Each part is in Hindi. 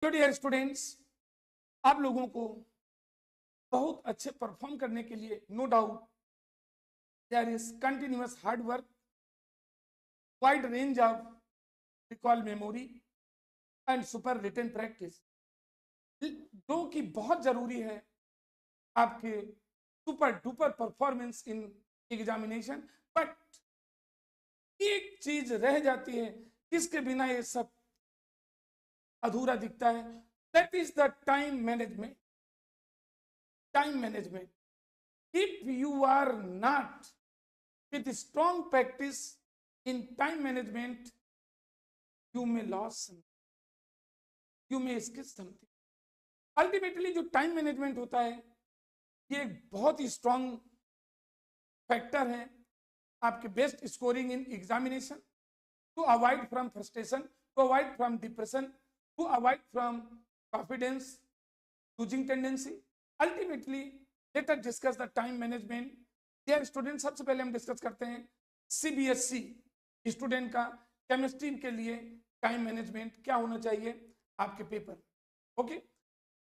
तो डियर स्टूडेंट्स, आप लोगों को बहुत अच्छे परफॉर्म करने के लिए no doubt there is continuous hard work, wide range of recall memory and super written practice, जो कि बहुत जरूरी है आपके super duper performance in examination. But एक चीज रह जाती है जिसके बिना ये सब अधूरा दिखता है, that is the time management. Time management, if you are not with strong practice in time management, you may lose something, you may skip something. Ultimately जो टाइम मैनेजमेंट होता है ये एक बहुत ही स्ट्रॉन्ग फैक्टर है आपके best scoring in examination, to avoid from frustration, to avoid from depression, to avoid from confidence losing tendency. Ultimately let us discuss the time management. Dear student, सबसे पहले हम डिस्कस करते हैं सीबीएसई स्टूडेंट का केमिस्ट्री के लिए टाइम मैनेजमेंट क्या होना चाहिए आपके पेपर। ओके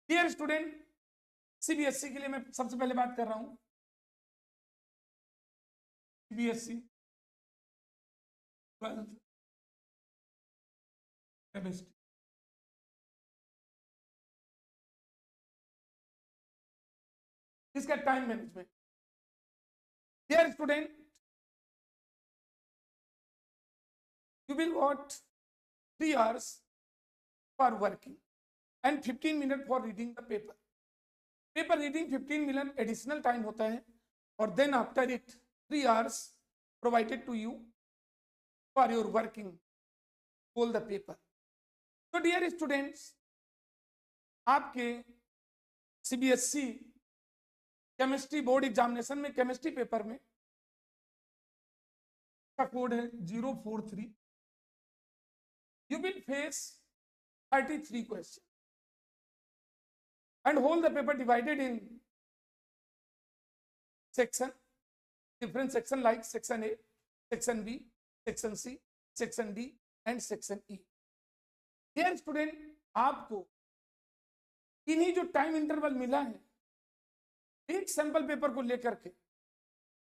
डियर स्टूडेंट, सीबीएसई के लिए मैं सबसे पहले बात कर रहा हूं। सीबीएसई 12th केमिस्ट्री, इसका time management. Dear student, you will got 3 hours for working and 15 minutes for reading the paper. Paper reading 15 minutes additional time होता है और then after it 3 hours provided to you for your working all the paper. So dear students, आपके सीबीएसई केमिस्ट्री बोर्ड एग्जामिनेशन में केमिस्ट्री पेपर में का कोड है 043। You will face 33 questions and hold the paper divided in section, different section like section A, section B, section C, section D and section E. Dear student, आपको इन्हीं जो टाइम इंटरवल मिला है एक सैंपल पेपर को लेकर के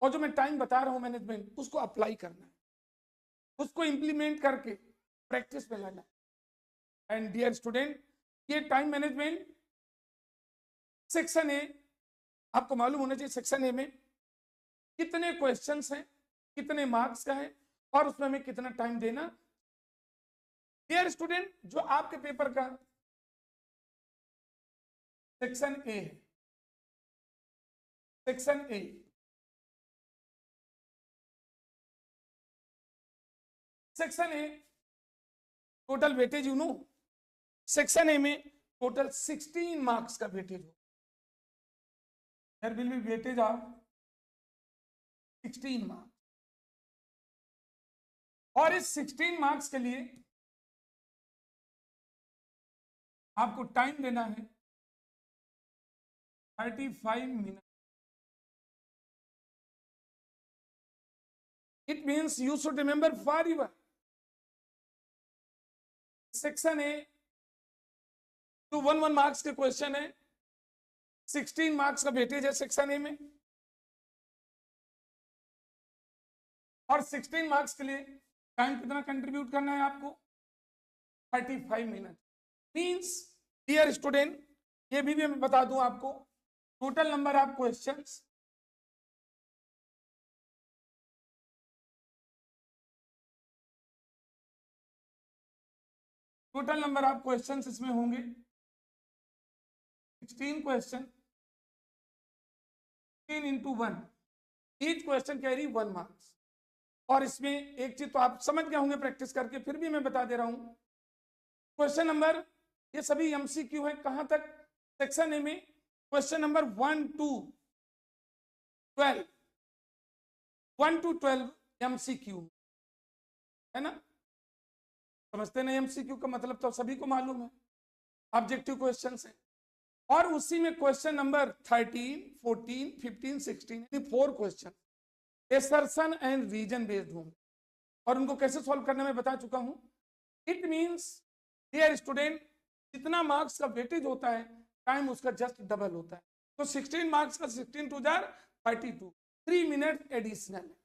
और जो मैं टाइम बता रहा हूं मैनेजमेंट, उसको अप्लाई करना है, उसको इंप्लीमेंट करके प्रैक्टिस में लाना है। एंड डियर स्टूडेंट, ये टाइम मैनेजमेंट सेक्शन ए आपको मालूम होना चाहिए। सेक्शन ए में कितने क्वेश्चंस हैं, कितने मार्क्स का है और उसमें हमें कितना टाइम देना। डियर स्टूडेंट, जो आपके पेपर का सेक्शन ए है, section A section A total weightage you know, section A में टोटल 16 मार्क्स का वेटेज हो। There will be weightage of 16 marks और इस 16 मार्क्स के लिए आपको टाइम देना है 35 minute. It means you should remember for your section A तो 1 मार्क्स के क्वेश्चन है, 16 मार्क्स का वेटेज है सेक्शन ए में और 16 मार्क्स के लिए टाइम कितना कंट्रीब्यूट करना है आपको 35 मिनट। मीन्स डियर स्टूडेंट, ये भी मैं बता दूं आपको, total number of questions total number of questions इसमें होंगे 16 question, 16 into 1, each question carry 1 marks. और इसमें एक चीज तो आप समझ गए होंगे प्रैक्टिस करके, फिर भी मैं बता दे रहा हूं। क्वेश्चन नंबर, ये सभी एमसीक्यू है। कहां तक? सेक्शन ए में question number 1 to 12, 1 to 12 MCQ है ना, समझते ना? एमसीक्यू का मतलब तो सभी को मालूम है, ऑब्जेक्टिव क्वेश्चंस है। और उसी में क्वेश्चन नंबर 13, 14, 15, 16 यानी 4 question assertion and reason based होंगे और उनको कैसे सॉल्व करना मैं बता चुका हूं। इट मींस डियर स्टूडेंट, जितना मार्क्स का वेटेज होता है टाइम उसका जस्ट डबल होता है। तो 16 मार्क्स का 16 टू जार 32, 3 मिनट एडिशनल है,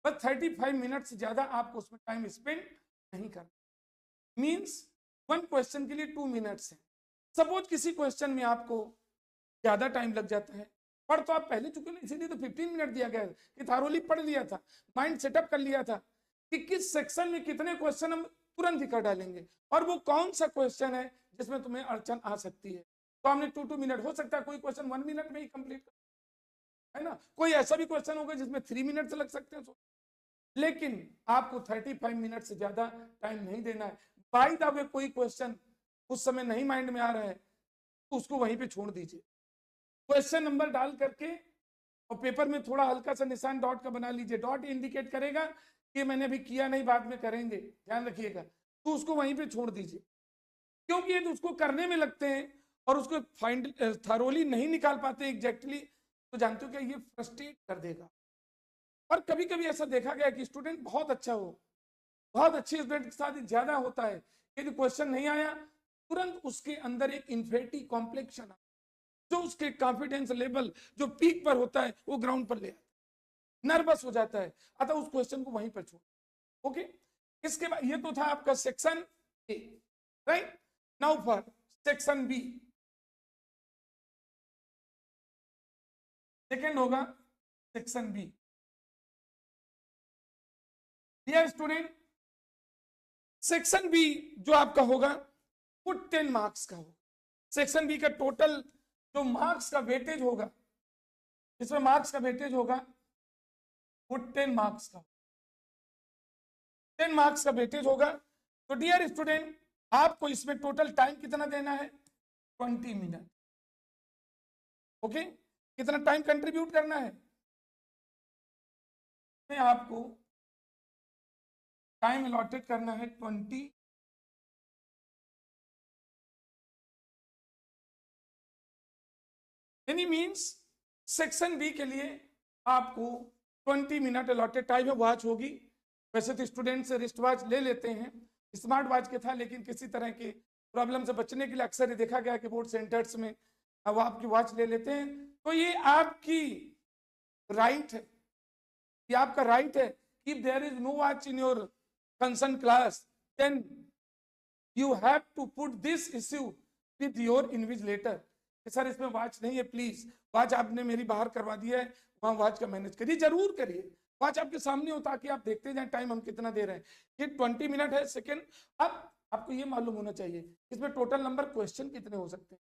बस 35 मिनट से ज्यादा आपको उसमें टाइम स्पेंड नहीं करना। मीन्स 1 क्वेश्चन के लिए 2 मिनट्स है। सपोज किसी क्वेश्चन में आपको ज्यादा टाइम लग जाता है, पढ़ तो आप पहले चुके ना, इसीलिए तो 15 मिनट दिया गया कि थारोली पढ़ लिया था, माइंड सेटअप कर लिया था कि किस सेक्शन में कितने क्वेश्चन हम तुरंत ही कर डालेंगे और वो कौन सा क्वेश्चन है जिसमें तुम्हें अड़चन आ सकती है। तो हमने 2-2 मिनट, हो सकता है कोई क्वेश्चन 1 मिनट में ही कंप्लीट है ना, कोई ऐसा भी क्वेश्चन होगा जिसमें 3 मिनट से लग सकते हैं, लेकिन आपको 35 मिनट से ज्यादा टाइम नहीं देना है। बाय द वे कोई क्वेश्चन उस समय नहीं माइंड में आ रहा है तो उसको वहीं पे छोड़ दीजिए, क्वेश्चन नंबर डाल करके और पेपर में थोड़ा हल्का सा निशान डॉट का बना लीजिए। डॉट इंडिकेट करेगा कि मैंने अभी किया नहीं, बाद में करेंगे, ध्यान रखिएगा, तो उसको वहीं पे छोड़ दीजिए। क्योंकि यदि उसको करने में लगते हैं और उसको फाइंड थरोली नहीं निकाल पाते एग्जैक्टली, तो जानते हो क्या, ये फ्रस्ट्रेट कर देगा। और कभी कभी ऐसा देखा गया कि स्टूडेंट बहुत अच्छा हो, बहुत अच्छे स्टूडेंट के साथ ज्यादा होता है, यदि क्वेश्चन नहीं आया तुरंत उसके अंदर एक इन्फेरिटी कॉम्प्लेक्शन, जो उसके कॉन्फिडेंस लेवल जो पीक पर होता है वो ग्राउंड पर ले आता है, नर्वस हो जाता है, अतः उस क्वेश्चन को वहीं पर छोड़। ओके, इसके बाद ये तो था आपका section A, right. Now for section B, second होगा section B. Dear student, section B जो आपका होगा वो 10 मार्क्स का होगा। सेक्शन बी का टोटल जो मार्क्स का वेटेज होगा, इसमें मार्क्स का वेटेज होगा वो 10 मार्क्स का, 10 मार्क्स का वेटेज होगा। तो डियर स्टूडेंट, आपको इसमें टोटल टाइम कितना देना है, 20 मिनट। ओके, कितना टाइम कंट्रीब्यूट करना है, आपको टाइम अलॉटेड करना है 20 यानी मींस सेक्शन बी के लिए आपको 20 मिनट अलॉटेड टाइम है। वॉच होगी, वैसे तो स्टूडेंट से रिस्ट वॉच ले लेते हैं, स्मार्ट वॉच के था, लेकिन किसी तरह के प्रॉब्लम से बचने के लिए अक्सर ये देखा गया कि बोर्ड सेंटर्स में अब आपकी वॉच ले लेते हैं। तो ये आपकी राइट है, ये आपका राइट है। If there is no watch in your concern class then you have to put this issue with your invigilator. Sir इसमें वॉच नहीं है, प्लीज वॉच आपने मेरी बाहर करवा दिया है, वहां वॉच का मैनेज करिए, जरूर करिए। वॉच आपके सामने हो ताकि आप देखते जाएं टाइम हम कितना दे रहे हैं। ये 20 मिनट है सेकंड। अब आपको ये मालूम होना चाहिए इसमें टोटल नंबर क्वेश्चन कितने हो सकते हैं।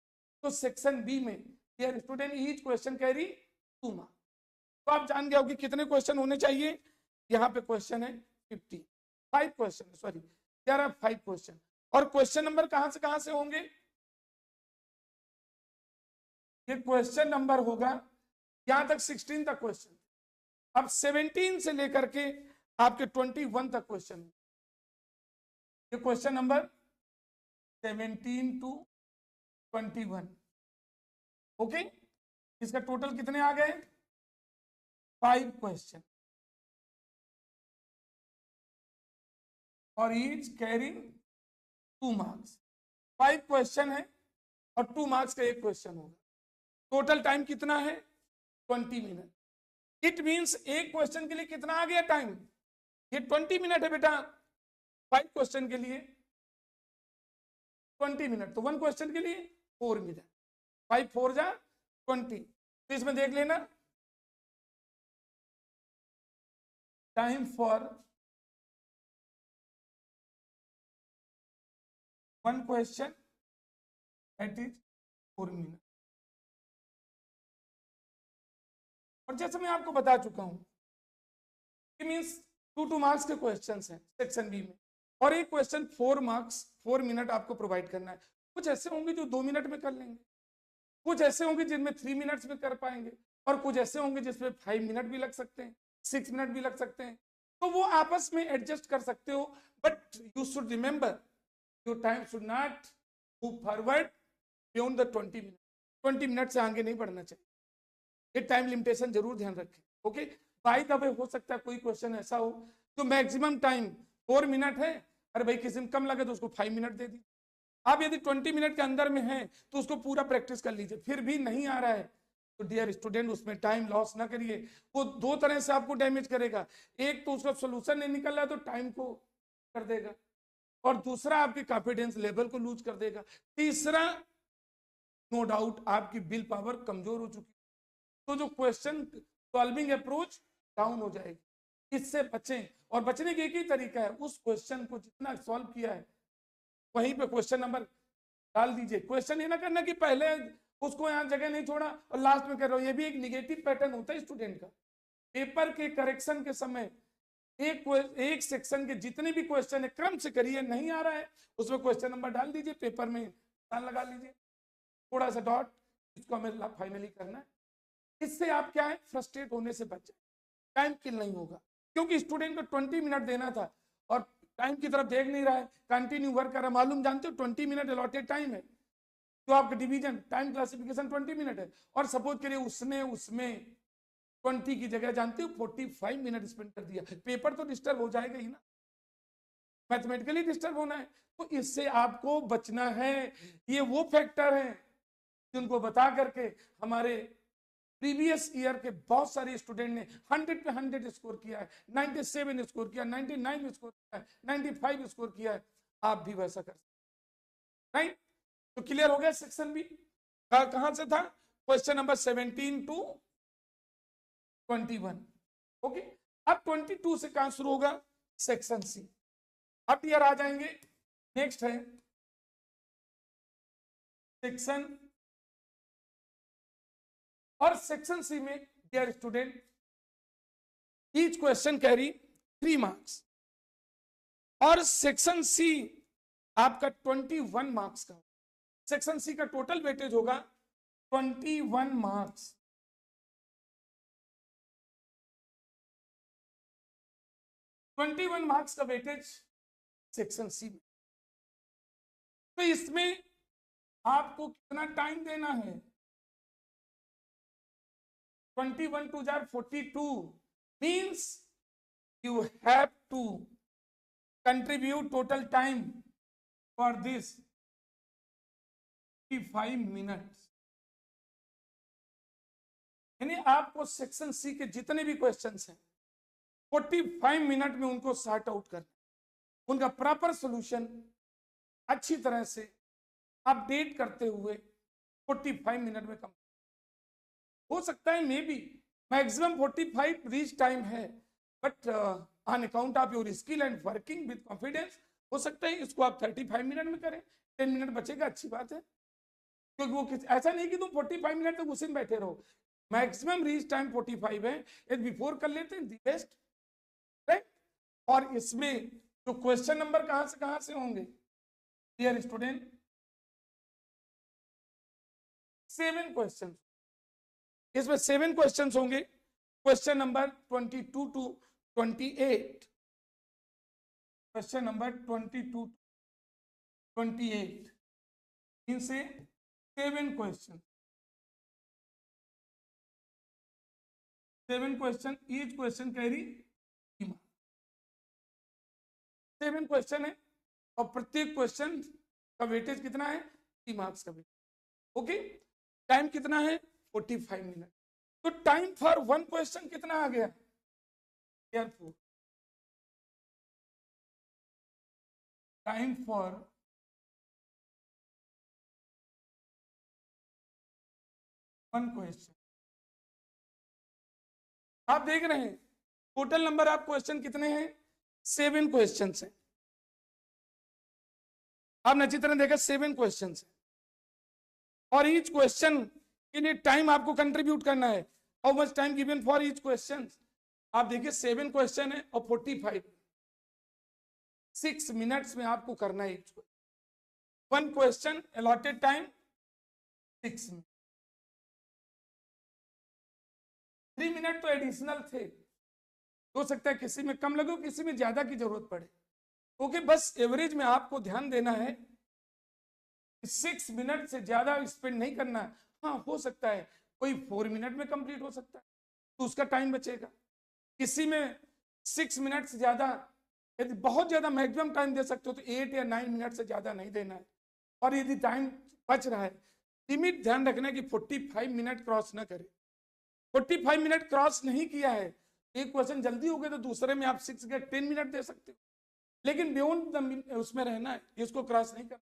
तो सेक्शन बी में dear student each question carry 2 marks. तो आप जान गए हो कि कितने क्वेश्चन होने चाहिए। यहाँ पे क्वेश्चन है 5 question, sorry there are 5 question. और क्वेश्चन नंबर कहां से होंगे, ये क्वेश्चन नंबर होगा यहां तक 16 तक क्वेश्चन, अब 17 से लेकर के आपके 21 तक क्वेश्चन। ये क्वेश्चन नंबर 17 टू 21। ओके, इसका टोटल कितने आ गए, 5 क्वेश्चन और ईच कैरिंग 2 मार्क्स। 5 क्वेश्चन है और 2 मार्क्स का एक क्वेश्चन होगा। टोटल टाइम कितना है, 20 मिनट। इट मींस एक क्वेश्चन के लिए कितना आ गया टाइम, ये 20 मिनट है बेटा। 5 क्वेश्चन के लिए 20 मिनट, तो 1 क्वेश्चन के लिए 4 मिनट, 5 4 जा 20। तो इसमें देख लेना time for 1 question that is 4 minute. और जैसे मैं आपको बता चुका हूं कि मींस 2 मार्क्स के क्वेश्चंस हैं सेक्शन बी में, और एक क्वेश्चन 4 मार्क्स 4 मिनट आपको प्रोवाइड करना है। कुछ ऐसे होंगे जो 2 मिनट में कर लेंगे, कुछ ऐसे होंगे जिनमें 3 मिनट्स में कर पाएंगे, और कुछ ऐसे होंगे जिसमें 5 मिनट भी लग सकते हैं, 6 मिनट भी लग सकते हैं। तो वो आपस में एडजस्ट कर सकते हो, but you should remember your time should not move forward beyond the 20 minute. 20 minute से आगे नहीं बढ़ना चाहिए, ये टाइम लिमिटेशन जरूर ध्यान रखें। ओके, बाय द वे हो सकता है कोई क्वेश्चन ऐसा हो तो मैक्सिमम टाइम 4 मिनट है, अरे भाई किसी में कम लगे तो उसको 5 मिनट दे दी, आप यदि 20 मिनट के अंदर में हैं तो उसको पूरा प्रैक्टिस कर लीजिए, फिर भी नहीं आ रहा है तो डियर स्टूडेंट उसमें टाइम लॉस ना करिए। वो दो तरह से आपको डैमेज करेगा, एक तो उसका सोल्यूशन नहीं निकल रहा है तो टाइम को कर देगा, और दूसरा आपके कॉन्फिडेंस लेवल को लूज कर देगा, तीसरा नो डाउट आपकी विल पावर कमजोर हो चुकी है, तो जो क्वेश्चन सॉल्विंग अप्रोच डाउन हो जाएगी। इससे बचें, और बचने का एक ही तरीका है, उस क्वेश्चन को जितना सॉल्व किया है वहीं पे क्वेश्चन नंबर डाल दीजिए। क्वेश्चन ये ना करना कि पहले उसको यहाँ जगह नहीं छोड़ा और लास्ट में कर रहे हो, ये भी एक निगेटिव पैटर्न होता है स्टूडेंट का। पेपर के करेक्शन के समय एक सेक्शन के जितने भी क्वेश्चन है क्रम से करिए, नहीं आ रहा है उसमें क्वेश्चन नंबर डाल दीजिए, पेपर में निशान लगा लीजिए, थोड़ा सा डॉट, इसको हमें फाइनली करना है। इससे आप क्या है, फ्रस्ट्रेट होने से बच जाए, टाइम किल नहीं होगा, क्योंकि स्टूडेंट को 20 मिनट देना था और टाइम की तरफ देख नहीं रहा है, कंटिन्यू वर्क कर रहा है। मालूम जानते हो 20 मिनट अलॉटेड टाइम है, तो आपका डिवीजन टाइम क्लासिफिकेशन 20 मिनट है, और सपोज करिए उसने उसमें 20 की जगह जानते हो 45 मिनट स्पेंड कर दिया, पेपर तो डिस्टर्ब हो जाएगा ही ना, मैथमेटिकली डिस्टर्ब होना है, तो इससे आपको बचना है। ये वो फैक्टर है जिनको बता करके हमारे प्रीवियस ईयर के बहुत सारे स्टूडेंट ने 100 पे 100 स्कोर किया है, 97 स्कोर किया, 99 स्कोर किया है, 95 स्कोर किया है, आप भी वैसा कर सकते, राइट। तो क्लियर हो गया सेक्शन बी कहां से था, क्वेश्चन नंबर 17 टू 21, ओके। अब 22 से कहां शुरू होगा, सेक्शन सी। अब क्लियर आ जाएंगे, नेक्स्ट है सेक्शन, और सेक्शन सी में dear student each question carry 3 marks, और सेक्शन सी आपका 21 मार्क्स का, सेक्शन सी का टोटल वेटेज होगा 21 मार्क्स। 21 मार्क्स का वेटेज सेक्शन सी में, तो इसमें आपको कितना टाइम देना है, 21 2 42 means you have to contribute total time for this 55 minutes, यानी आपको सेक्शन सी के जितने भी क्वेश्चंस हैं 45 मिनट में उनको सॉर्ट आउट करना, उनका प्रॉपर सॉल्यूशन अच्छी तरह से अपडेट करते हुए 45 मिनट में कंप्लीट हो सकता है, may be maximum 45 reach time है, but on account of your skill and working with confidence हो सकता है इसको आप 35 मिनट में करें, 10 मिनट बचेगा, अच्छी बात है, क्योंकि वो ऐसा नहीं कि तुम 45 मिनट तक उसी में बैठे रहो, मैक्सिमम रीच टाइम 45 है, यदि बिफोर कर लेते हैं दी बेस्ट, राइट। और इसमें जो क्वेश्चन नंबर कहां से होंगे डियर स्टूडेंट, 7 क्वेश्चन, इसमें 7 क्वेश्चन होंगे, question number 22 to 28, question number 22 to 28, इनसे 7 question, 7 question, each question carry 7 question है, और प्रत्येक क्वेश्चन का वेटेज कितना है, 3 मार्क्स का वेटेज, ओके। टाइम कितना है, 45 मिनट, तो टाइम फॉर 1 क्वेश्चन कितना आ गया, केयरफुल, टाइम फॉर 1 क्वेश्चन, आप देख रहे हैं टोटल नंबर ऑफ क्वेश्चन कितने हैं, 7 क्वेश्चन हैं, आपने अच्छी तरह देखा 7 क्वेश्चन है, और ईच क्वेश्चन के लिए टाइम आपको कंट्रीब्यूट करना है, how much time given for each question, आप देखिए 7 क्वेश्चन है और 45, 6 मिनट्स में आपको करना है, 1 question allotted time 6 minute, 3 minute तो एडिशनल थे, हो सकता है किसी में कम लगे, किसी में ज्यादा की जरूरत पड़े, ओके। बस एवरेज में आपको ध्यान देना है, 6 मिनट से ज्यादा स्पेंड नहीं करना, हाँ हो सकता है कोई 4 मिनट में कंप्लीट हो सकता है तो उसका टाइम बचेगा, किसी में 6 मिनट से ज्यादा, यदि बहुत ज्यादा मैक्सिमम टाइम दे सकते हो तो 8 या 9 मिनट से ज्यादा नहीं देना है, और यदि टाइम बच रहा है, लिमिट ध्यान रखना कि 45 मिनट क्रॉस ना करे। 45 मिनट क्रॉस नहीं किया है, एक क्वेश्चन जल्दी हो गया तो दूसरे में आप 6 या 10 मिनट दे सकते हो, लेकिन बियॉन्ड उसमें रहना है, इसको क्रॉस नहीं करना।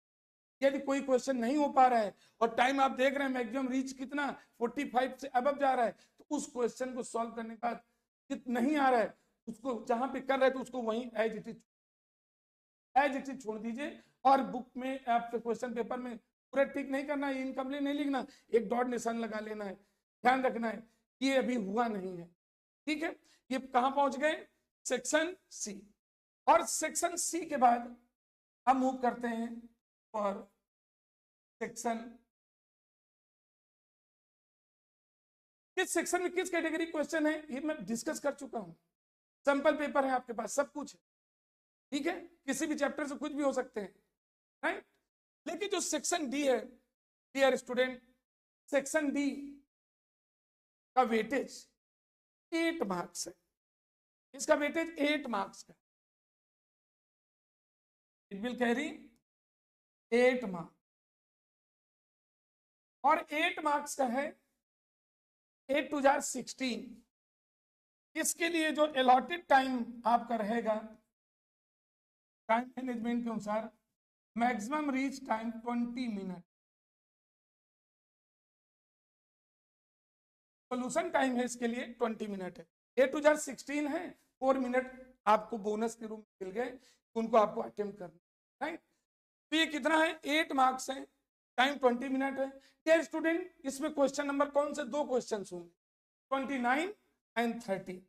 यदि कोई क्वेश्चन नहीं हो पा रहा है और टाइम आप देख रहे हैं मैक्सिमम रीच कितना 45 से अबव जा रहा है, तो उस क्वेश्चन को सॉल्व करने के बाद नहीं आ रहा है, उसको जहां पे कर रहे थे उसको वहीं एज इट इज छोड़ दीजिए। और बुक में आप क्वेश्चन पेपर में पूरा टिक नहीं करना है, इनकम्प्लीट नहीं लिखना, एक डॉट निशान लगा लेना है। ध्यान रखना है ये अभी हुआ नहीं है, ठीक है। ये कहां पहुंच गए, सेक्शन सी। और सेक्शन सी के बाद हम मूव करते हैं और सेक्शन, किस सेक्शन में किस कैटेगरी क्वेश्चन है ये मैं डिस्कस कर चुका हूं। सैंपल पेपर है आपके पास, सब कुछ है, ठीक है, किसी भी चैप्टर से कुछ भी हो सकते हैं, राइट। लेकिन जो सेक्शन डी है, डियर स्टूडेंट, सेक्शन डी का वेटेज 8 मार्क्स है। इसका वेटेज 8 मार्क्स का, इट विल कैरी 8 मार्क्स, और 8 मार्क्स का है 8 टू 16। इसके लिए जो अलॉटेड टाइम आपका रहेगा टाइम मैनेजमेंट के अनुसार, maximum reach time 20 minute, solution time है इसके लिए 20 मिनट है। 8 टू 16 है, 4 मिनट आपको बोनस के रूप में मिल गए, उनको आपको अटेम्प्ट करना, राइट। तो ये कितना है, 8 मार्क्स है, टाइम 20 मिनट है। डियर स्टूडेंट, इसमें क्वेश्चन नंबर कौन से 2 क्वेश्चन होंगे, 29 एंड 30।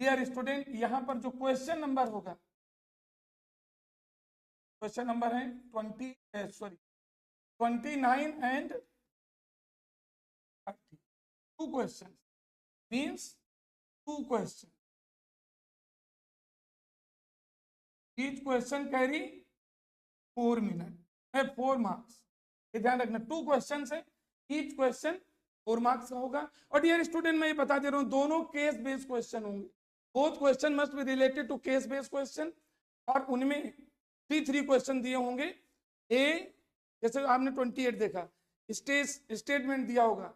डियर स्टूडेंट, यहां पर जो क्वेश्चन नंबर होगा, क्वेश्चन नंबर है 29 and 30, 2 question means 2 question, each question carry 4 minute है, 4 मार्क्स। ये ध्यान रखना, 2 क्वेश्चन है, ईच क्वेश्चन 4 मार्क्स का होगा। और डियर स्टूडेंट, मैं ये बता दे रहा हूं, दोनों केस बेस्ड क्वेश्चन होंगे, both question must be related to case based question, और उनमें 3 क्वेश्चन दिए होंगे। ए, जैसे आपने 28 देखा, स्टेटमेंट दिया होगा,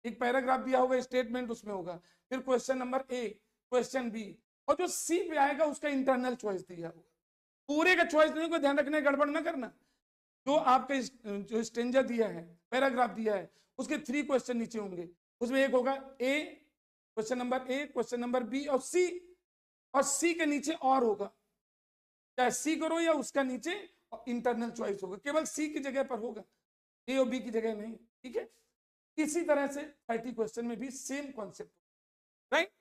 एक पैराग्राफ दिया होगा, स्टेटमेंट उसमें होगा, फिर question number A, question B, और जो सी पे आएगा उसका इंटरनल चॉइस दिया होगा। पूरे का चॉइस नहीं को ध्यान रखना, गड़बड़ ना करना। जो आपके जो स्टेंजर दिया है, पैराग्राफ दिया है, उसके 3 क्वेश्चन नीचे होंगे, उसमें एक होगा A, question number A, question number B और सी, और सी के नीचे और होगा, चाहे सी करो या उसका नीचे इंटरनल चॉइस होगा, केवल सी की जगह पर होगा, ए और बी की जगह नहीं, ठीक है। इसी तरह से 30 क्वेश्चन में भी सेम कॉन्सेप्ट, राइट।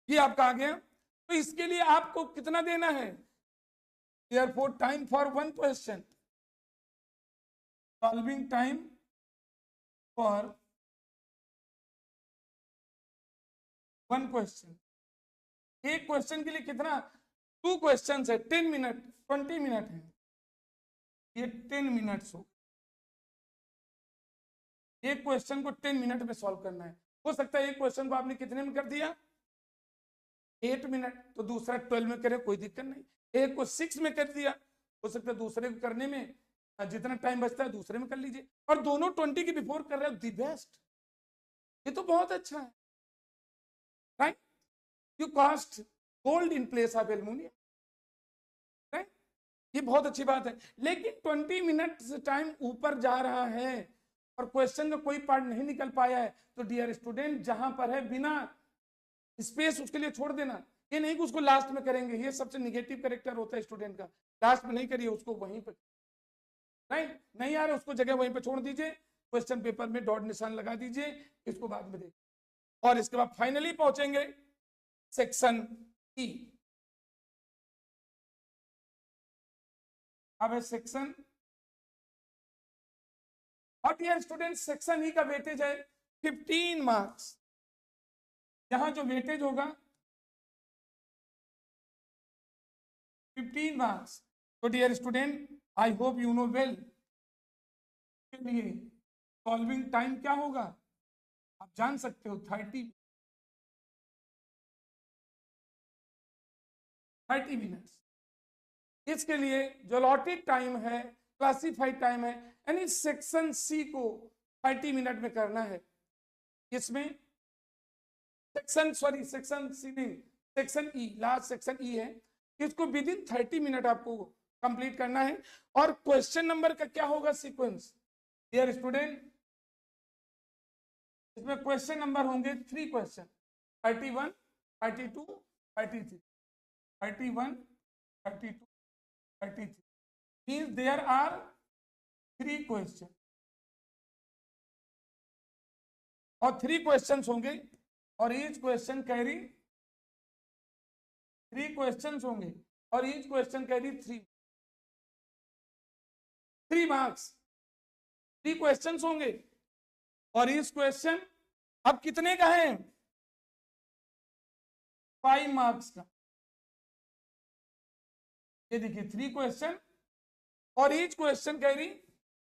ये आपका आ गया। तो इसके लिए आपको कितना देना है, therefore time for 1 question, solving time for 1 question, एक क्वेश्चन के लिए कितना, 2 क्वेश्चन है, 10 मिनट, 20 मिनट है, ये 10 मिनट्स हो, एक क्वेश्चन को 10 मिनट में सॉल्व करना है। हो सकता है एक क्वेश्चन को आपने कितने में कर दिया, 8 मिनट, तो दूसरा 12 में करे, कोई दिक्कत नहीं। एक को 6 में कर दिया, हो सकता है दूसरे को करने में जितना टाइम बचता है दूसरे में कर लीजिए, और दोनों 20 के बिफोर कर रहे हो, दी बेस्ट, ये तो बहुत अच्छा है, right. You cast gold in place of aluminium, right, ये बहुत अच्छी बात है। लेकिन 20 मिनट से टाइम ऊपर जा रहा है और क्वेश्चन का कोई पार्ट नहीं निकल पाया है, तो डियर स्टूडेंट, जहां पर है बिना स्पेस उसके लिए छोड़ देना, ये नहीं कि उसको लास्ट में करेंगे, ये सबसे निगेटिव कैरेक्टर होता है स्टूडेंट का, लास्ट में नहीं करिए, उसको वहीं पर, राइट, नहीं आ रहा उसको जगह वहीं पर छोड़ दीजिए, क्वेश्चन पेपर में डॉट निशान लगा दीजिए, इसको बाद में देखिए। और इसके बाद फाइनली पहुंचेंगे सेक्शन ई। अब है सेक्शन, और डियर स्टूडेंट, सेक्शन ई का वेटेज है 15 मार्क्स। यहां जो वेटेज होगा 15 मार्क्स। तो dear student, I hope you know well, के लिए सॉल्विंग टाइम क्या होगा आप जान सकते हो, 30 मिनट्स। इसके लिए जो अलॉटेड टाइम है क्लासिफाइड टाइम है, यानी सेक्शन सी को 30 मिनट में करना है। इसमें सेक्शन सी नहीं, section E, last section E है, इसको विद इन 30 मिनट आपको कंप्लीट करना है। और क्वेश्चन नंबर का क्या होगा सीक्वेंस, डियर स्टूडेंट, इसमें क्वेश्चन नंबर होंगे 3 question, 31, 32, 33, 31, 32, 33, means there are 3 question, और 3 क्वेश्चंस होंगे, और ईच क्वेश्चन कैरी 3 क्वेश्चंस होंगे, और each question carry 3 marks. 3 questions होंगे, और ईच क्वेश्चन अब कितने का है, 5 मार्क्स का। ये देखिए 3 क्वेश्चन और ईच क्वेश्चन कैरी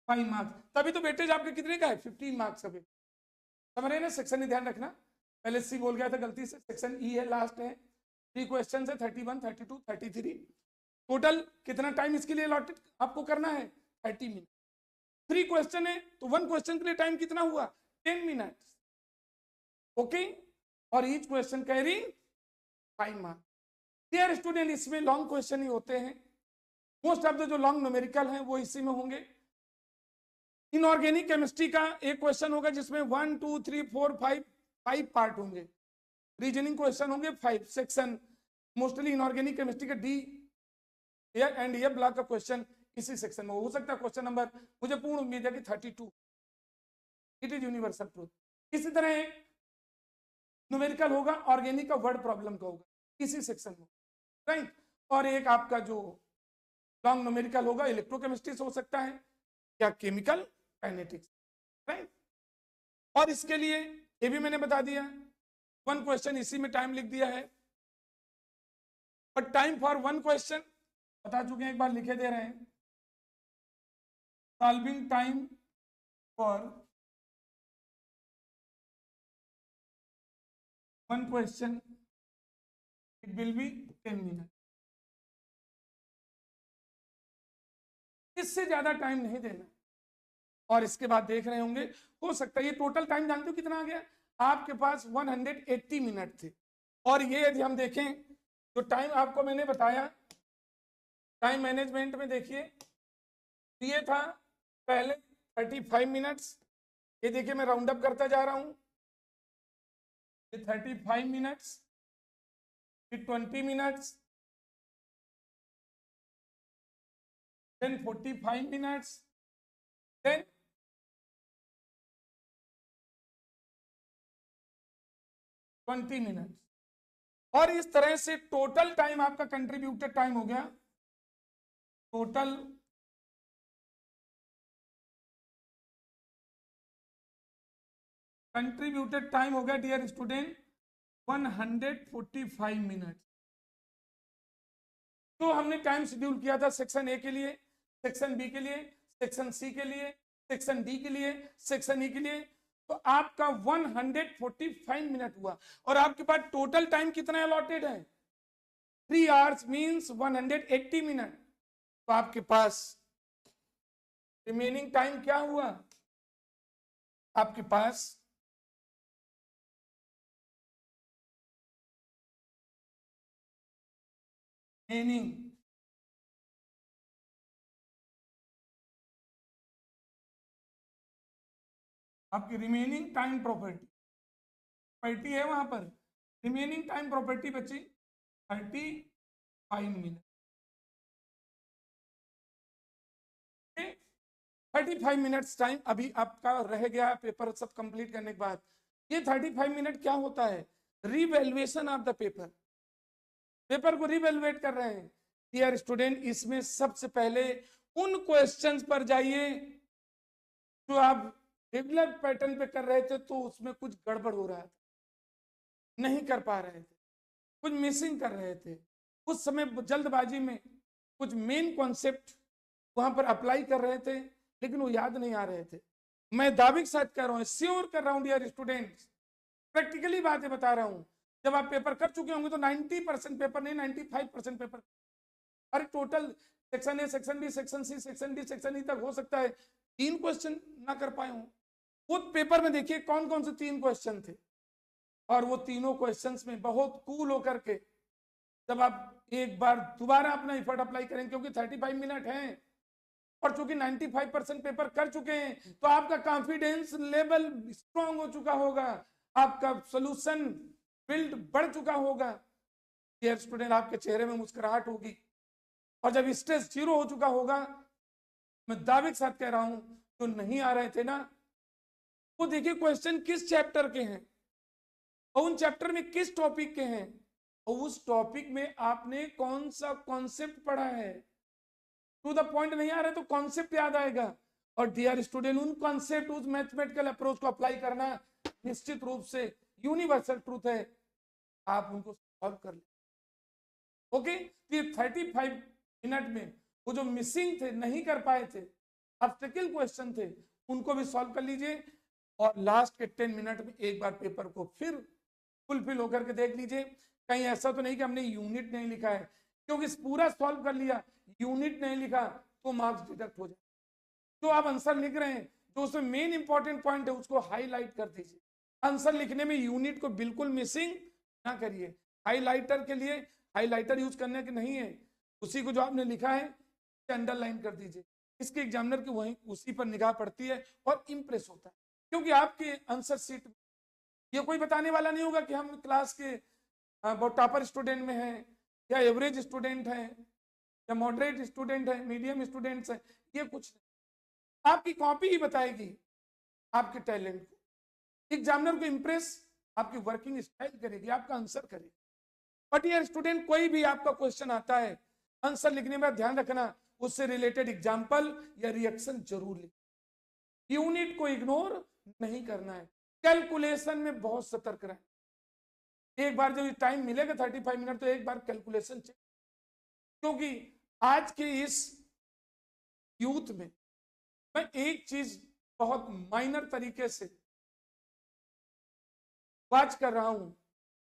5 मार्क्स, तभी तो वेटेज आपके कितने का है, 15 मार्क्स का। समझ रहे ना, सेक्शन ही ध्यान रखना, पहले सी बोल गया था गलती से, सेक्शन ई है, लास्ट है, 3 क्वेश्चन है, 31, 32, 33, टोटल कितना टाइम इसके लिए अलॉटेड आपको करना है, 30 मिनट। 3 क्वेश्चन है तो 1 क्वेश्चन के लिए टाइम कितना हुआ, 10 मिनट, ओके, और each question carry 5 marks. Dear student, इसमें लॉन्ग क्वेश्चन ही होते हैं, मोस्ट ऑफ द जो लॉन्ग न्यूमेरिकल हैं वो इसी में होंगे। इनऑर्गेनिक केमिस्ट्री का एक क्वेश्चन होगा जिसमें 1, 2, 3, 4, 5 पार्ट होंगे, रीजनिंग क्वेश्चन होंगे 5 सेक्शन, मोस्टली इनऑर्गेनिक केमिस्ट्री का डी एंड ए ब्लॉक का क्वेश्चन इसी सेक्शन में हो सकता है। क्वेश्चन नंबर मुझे पूर्ण उम्मीद है कि 32, इट इज यूनिवर्सल ट्रूथ। इसी तरह न्यूमेरिकल होगा, ऑर्गेनिक का वर्ड प्रॉब्लम का होगा इसी सेक्शन में, राइट। और एक आपका जो लॉन्ग न्यूमेरिकल होगा इलेक्ट्रोकेमिस्ट्री से हो सकता है या केमिकल काइनेटिक्स, राइट। और इसके लिए ये भी मैंने बता दिया, 1 क्वेश्चन इसी में टाइम लिख दिया है, और टाइम फॉर 1 क्वेश्चन बता चुके हैं, एक बार लिखे दे रहे हैं, solving time for 1 question it will be 10 minute, इससे ज्यादा टाइम नहीं देना। और इसके बाद देख रहे होंगे, हो सकता है ये टोटल टाइम जानते हो कितना आ गया आपके पास, 180 मिनट थे। और ये यदि हम देखें तो टाइम आपको मैंने बताया टाइम मैनेजमेंट में, देखिए ये था पहले 35 मिनट्स, ये देखिए मैं राउंड अप करता जा रहा हूं, ये 35 मिनट्स, फिर 20 minutes, then 45 minutes, then 20 minutes, और इस तरह से टोटल टाइम आपका कंट्रीब्यूटेड टाइम हो गया, टोटल कंट्रीब्यूटेड टाइम हो गया डियर स्टूडेंट 145 मिनट। तो हमने टाइम शेड्यूल किया था सेक्शन ए के लिए, सेक्शन बी के लिए, सेक्शन सी के लिए, सेक्शन डी के लिए, सेक्शन ई के लिए, तो आपका 145 मिनट हुआ। और आपके पास टोटल टाइम कितना अलॉटेड है, 3 आवर्स मींस 180 मिनट। तो आपके पास रिमेनिंग टाइम क्या हुआ, आपके पास रिमेनिंग आपकी रिमेनिंग टाइम प्रॉपर्टी है, वहां पर रिमेनिंग टाइम प्रॉपर्टी बची 35 मिनट। 35 मिनट्स टाइम अभी आपका रह गया पेपर सब कंप्लीट करने के बाद। ये 35 मिनट क्या होता है, revaluation of the paper, paper को रिवैल्यूएट कर रहे हैं। डियर स्टूडेंट, इसमें सबसे पहले उन क्वेश्चंस पर जाइए जो आप रेगुलर पैटर्न पे कर रहे थे तो उसमें कुछ गड़बड़ हो रहा था, नहीं कर पा रहे थे, कुछ मिसिंग कर रहे थे, उस समय जल्दबाजी में कुछ मेन कॉन्सेप्ट वहां पर अप्लाई कर रहे थे लेकिन वो याद नहीं आ रहे थे। मैं दावे के साथ कह रहा हूँ, श्योर कर रहा हूँ डियर स्टूडेंट्स, प्रैक्टिकली बातें बता रहा हूँ, जब आप पेपर कर चुके होंगे तो 90% पेपर नहीं 95% पेपर, अरे total section A, section B, section C, section D, section E तक हो सकता है 3 क्वेश्चन ना कर पाए हो। वो पेपर में देखिए कौन कौन से 3 क्वेश्चन थे, और वो तीनों क्वेश्चंस में बहुत कूल होकर के जब आप एक बार दोबारा अपना एफर्ट अप्लाई करेंगे, क्योंकि 35 मिनट हैं और चूंकि 95% पेपर कर चुके हैं, तो आपका कॉन्फिडेंस लेवल स्ट्रांग हो चुका होगा, आपका सॉल्यूशन बिल्ड बढ़ चुका होगा, डियर स्टूडेंट आपके चेहरे में मुस्कुराहट होगी, और जब स्ट्रेस 0 हो चुका होगा, मैं दावे के साथ कह रहा हूं, जो नहीं आ रहे थे ना, वो देखिए क्वेश्चन किस चैप्टर के हैं और उन चैप्टर में किस टॉपिक के हैं, और उस टॉपिक में आपने कौन सा कॉन्सेप्ट पढ़ा है। टू द पॉइंट नहीं आ रहा है तो कॉन्सेप्ट याद आएगा, और डियर स्टूडेंट उन कॉन्सेप्ट, उस मैथमेटिकल अप्रोच को अप्लाई करना निश्चित रूप से यूनिवर्सल ट्रूथ है, आप उनको सॉल्व कर ले। ओके, ये 35 मिनट में वो जो मिसिंग थे, नहीं कर पाए थे, ऑब्स्टेकल क्वेश्चन थे, उनको भी सॉल्व कर लीजिए, और लास्ट के 10 मिनट में एक बार पेपर को फिर फुलफिल होकर के देख लीजिए। कहीं ऐसा तो नहीं कि हमने यूनिट नहीं लिखा है, क्योंकि पूरा सॉल्व कर लिया, यूनिट नहीं लिखा तो मार्क्स डिडक्ट हो जाए। जो आप आंसर लिख रहे हैं, जो उसमें मेन इंपॉर्टेंट पॉइंट है, उसको हाईलाइट कर दीजिए। आंसर लिखने में यूनिट को बिल्कुल मिसिंग ना करिए। हाईलाइटर के लिए हाईलाइटर यूज करने के नहीं है, उसी को जो आपने लिखा है अंडरलाइन कर दीजिए। इसके एग्जामिनर की वही उसी पर निगाह पड़ती है और इंप्रेस होता है, क्योंकि आपके आंसर शीट ये कोई बताने वाला नहीं होगा कि हम क्लास के बहुत टॉपर स्टूडेंट में हैं, या एवरेज स्टूडेंट हैं, या मॉडरेट स्टूडेंट है, मीडियम स्टूडेंट्स हैं, ये कुछ नहीं। आपकी कॉपी ही बताएगी आपके टैलेंट को। एग्जामिनर को इंप्रेस आपकी वर्किंग स्टाइल करेगी, आपका आंसर करेगी। बट यार स्टूडेंट, कोई भी आपका क्वेश्चन आता है, आंसर लिखने में ध्यान रखना उससे रिलेटेड एग्जाम्पल या रिएक्शन जरूर लिख। यूनिट को इग्नोर नहीं करना है, कैलकुलेशन में बहुत सतर्क रहें। एक बार जब टाइम मिलेगा 35 मिनट, तो एक बार कैलकुलेशन चेक, क्योंकि आज के इस यूथ में मैं एक चीज बहुत माइनर तरीके से वॉच कर रहा हूं,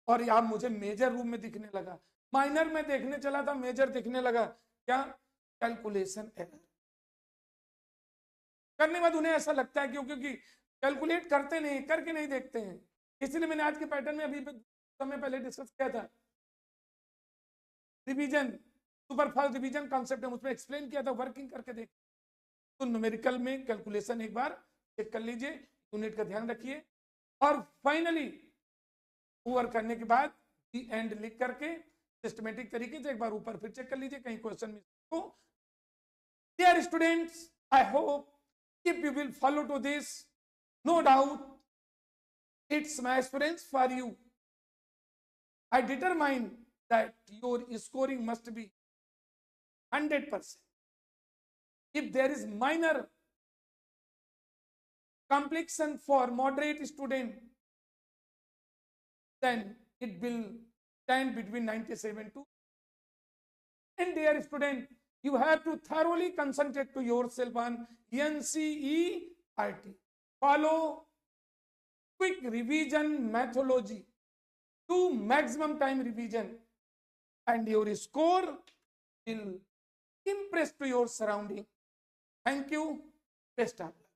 और यह मुझे मेजर रूप में दिखने लगा। माइनर में देखने चला था, मेजर दिखने लगा। क्या? कैलकुलेशन एरर करने के बाद उन्हें ऐसा लगता है क्योंकि कैलकुलेट करते नहीं, करके नहीं देखते हैं। इसलिए मैंने आज के पैटर्न में अभी समय पहले डिस्कस किया था, revision, super fast revision concept है, उसमें एक्सप्लेन किया था, वर्किंग करके देख। तो न्यूमेरिकल में कैलकुलेशन एक बार चेक कर लीजिए, यूनिट का ध्यान रखिए, और फाइनली ओवर करने के बाद दी एंड लिख करके सिस्टमेटिक तरीके से एक बार ऊपर फिर चेक कर लीजिए, कहीं क्वेश्चन मिस हो। Dear students, I hope if you will follow to this, no doubt it's my experience for you. I determine that your scoring must be 100%. If there is minor complexion for moderate student, then it will stand between 97 to. And dear student, you have to thoroughly concentrate to yourself on NCERT. Follow quick revision methodology, do maximum time revision, and your score will impress to your surrounding. Thank you. Best of luck.